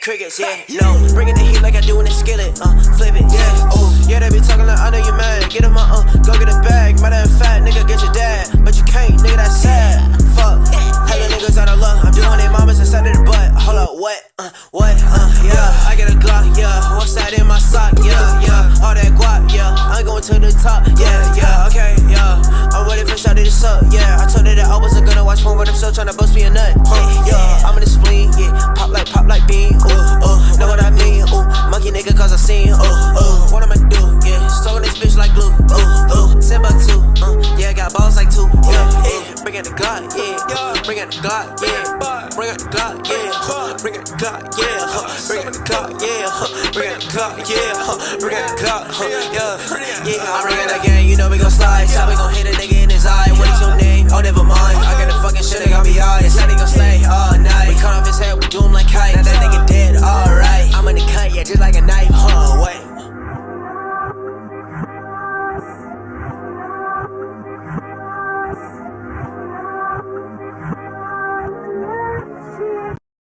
crickets, yeah, no. Bringing the heat like I do in the skillet, flip it, yeah, oh. Yeah, they be talking like I know you mad. Get him go get a bag. Matter of fact, nigga, get your dad. But you can't, nigga, that's sad. Fuck, hella niggas out of luck. I'm doing their mamas inside of the butt. Hold up, what, yeah. I get a Glock, yeah. What's that in my sock, yeah. All that guap, yeah. I'm going to the top, yeah, okay, yeah. I'm ready for shot of this up, yeah. I told her that I wasn't gonna watch porn, but I'm still tryna bust me a nut, yeah. I'm in the spleen, yeah. Pop like bean, know what I mean, monkey nigga, cause I seen, what I'ma do, yeah. Stalking this bitch like glue, Simba 2, yeah. Got balls like 2, yeah. Bring out the Glock, yeah. Bring out the Glock, yeah. Bring out the Glock, yeah. Bring out the Glock, yeah. Bring out the Glock, yeah. Bring out the Glock, yeah. Bring out the Glock, yeah. I bring it again, you know we gon' slide. Shot, we gon' hit a nigga in his eye. What is your name? Oh, never mind. I got the fucking shit, they got me high. It's how they gon' slay all night. We cut off his head, we do him like kite. Now that nigga dead, alright. I'm in the cut, yeah, just like a knife.